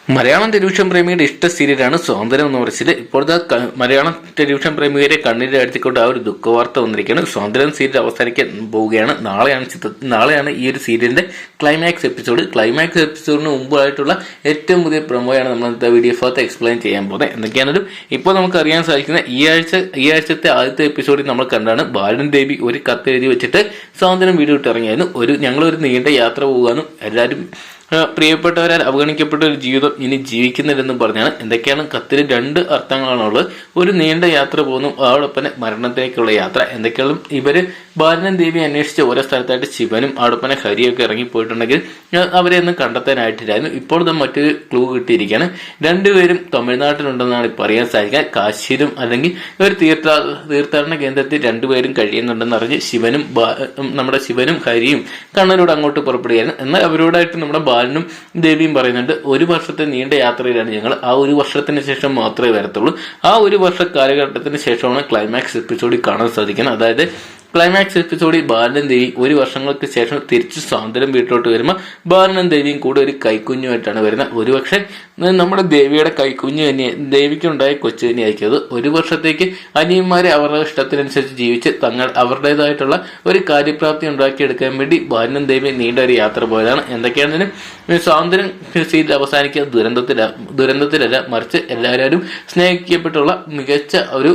Malayalam television പ്രേമിയുടെ ഇഷ്ട സീരിയലാണ് സ്വാതന്ത്ര്യം എന്ന് പറഞ്ഞത്. ഇപ്പോഴത്തെ മലയാളം ടെലിവിഷൻ പ്രേമികരെ കണ്ണീര് അടുത്തിക്കൊണ്ട് ആ ഒരു ദുഃഖവാർത്ത വന്നിരിക്കുകയാണ്. സ്വാതന്ത്ര്യം സീരിയൽ അവസാനിക്കാൻ പോവുകയാണ്. നാളെയാണ് ഈ ഒരു സീരിയലിന്റെ ക്ലൈമാക്സ് എപ്പിസോഡ്. ക്ലൈമാക്സ് എപ്പിസോഡിന് മുമ്പായിട്ടുള്ള ഏറ്റവും പുതിയ പ്രൊമോയാണ് നമ്മൾ ഇന്നത്തെ വീഡിയോ ഭാഗത്ത് എക്സ്പ്ലെയിൻ ചെയ്യാൻ പോകുന്നത്. എന്തൊക്കെയാണെങ്കിലും ഇപ്പോൾ നമുക്ക് അറിയാൻ സാധിക്കുന്ന ഈ ആഴ്ചത്തെ ആദ്യത്തെ എപ്പിസോഡിൽ നമ്മൾ കണ്ടാണ് ബാലൻ ദേവി ഒരു കത്ത് എഴുതി വെച്ചിട്ട് സ്വാതന്ത്ര്യം വീഡിയോ ഇട്ടിറങ്ങിയായിരുന്നു. ഞങ്ങളൊരു നീണ്ട യാത്ര പോകാനും എല്ലാവരും പ്രിയപ്പെട്ടവരാൽ അവഗണിക്കപ്പെട്ട ഒരു ജീവിതം ഇനി ജീവിക്കുന്നില്ലെന്നും പറഞ്ഞാണ്. എന്തൊക്കെയാണ് കത്തിന് രണ്ട് അർത്ഥങ്ങളാണുള്ളത്. ഒരു നീണ്ട യാത്ര പോകുന്നു, അതോടൊപ്പം മരണത്തിലേക്കുള്ള യാത്ര. എന്തൊക്കെയാണ് ഇവര് ബാലനും ദേവി അന്വേഷിച്ച ഓരോ സ്ഥലത്തായിട്ട് ശിവനും അതോടൊപ്പം ഹരിയൊക്കെ ഇറങ്ങിപ്പോയിട്ടുണ്ടെങ്കിൽ അവരെ ഒന്നും കണ്ടെത്താനായിട്ടില്ലായിരുന്നു. ഇപ്പോൾ മറ്റൊരു ക്ലൂ കിട്ടിയിരിക്കുകയാണ്. രണ്ടുപേരും തമിഴ്നാട്ടിലുണ്ടെന്നാണ് ഇപ്പോൾ അറിയാൻ സാധിക്കുക. കാശിയിലും അല്ലെങ്കിൽ ഒരു തീർത്ഥാടന കേന്ദ്രത്തിൽ രണ്ടുപേരും കഴിയുന്നുണ്ടെന്ന് അറിഞ്ഞ് ശിവനും ഹരിയും കണ്ണനോട് അങ്ങോട്ട് പുറപ്പെടുകയായിരുന്നു. എന്നാൽ അവരോടായിട്ട് നമ്മുടെ ബാലനും ദേവിയും പറയുന്നുണ്ട്, ഒരു വർഷത്തെ നീണ്ട യാത്രയിലാണ് ഞങ്ങൾ. ആ ഒരു വർഷത്തിന് ശേഷം മാത്രമേ വരത്തുള്ളൂ. ആ ഒരു വർഷ കാലഘട്ടത്തിന് ശേഷമാണ് ക്ലൈമാക്സ് എപ്പിസോഡിൽ കാണാൻ സാധിക്കുന്നത്. അതായത് ക്ലൈമാക്സ് എപ്പിസോഡിൽ ബാലനും ദേവി ഒരു വർഷങ്ങൾക്ക് ശേഷം തിരിച്ച് സ്വാതന്ത്ര്യം വീട്ടിലോട്ട് വരുമ്പോൾ ബാലനും ദേവിയും കൂടെ ഒരു കൈക്കുഞ്ഞുമായിട്ടാണ് വരുന്നത്. ഒരുപക്ഷെ നമ്മുടെ ദേവിയുടെ കൈക്കുഞ്ഞ് തന്നെ, ദേവിക്കുണ്ടായ കൊച്ചു തന്നെ ആയിരിക്കും. ഒരു വർഷത്തേക്ക് അനിയന്മാരെ അവരുടെ ഇഷ്ടത്തിനനുസരിച്ച് ജീവിച്ച് അവരുടേതായിട്ടുള്ള ഒരു കാര്യപ്രാപ്തി ഉണ്ടാക്കിയെടുക്കാൻ വേണ്ടി ബാലനും ദേവിയും നീണ്ട ഒരു യാത്ര പോയതാണ്. എന്തൊക്കെയാണെങ്കിലും സ്വാതന്ത്ര്യം സീരിയൽ അവസാനിക്കുക ദുരന്തത്തിലല്ല, മറിച്ച് എല്ലാവരും സ്നേഹിക്കപ്പെട്ടുള്ള മികച്ച ഒരു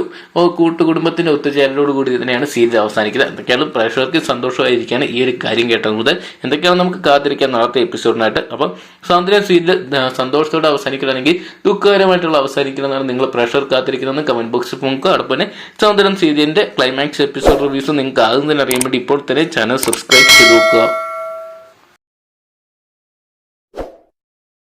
കൂട്ടുകുടുംബത്തിന്റെ ഒത്തുചേരലോട് കൂടി തന്നെയാണ് സീരിയൽ അവസാനിക്കുന്നത്. എന്തൊക്കെയാണ് പ്രേക്ഷകർക്ക് സന്തോഷമായിരിക്കാണ് ഈ ഒരു കാര്യം കേട്ടത് മുതൽ. എന്തൊക്കെയാണ് നമുക്ക് കാത്തിരിക്കാൻ നാളത്തെ എപ്പിസോഡിനായിട്ട്. അപ്പം സ്വാതന്ത്ര്യം സീരിയൽ സന്തോഷത്തോടെ അവസാനിക്കുകയാണെങ്കിൽ ദുഃഖകരമായിട്ടുള്ള അവസാനിക്കുന്നതാണ് നിങ്ങൾ പ്രേക്ഷകർ കാത്തിരിക്കുന്നതെന്ന് കമന്റ് ബോക്സിൽ പോകുക. അതോടൊപ്പം സ്വാതന്ത്ര്യം സീരിയലിന്റെ ക്ലൈമാക്സ് എപ്പിസോഡ് റിവ്യൂസ് നിങ്ങൾക്ക് ആദ്യം തന്നെ അറിയാൻ വേണ്ടി ഇപ്പോൾ തന്നെ ചാനൽ സബ്സ്ക്രൈബ് ചെയ്ത് നോക്കുക.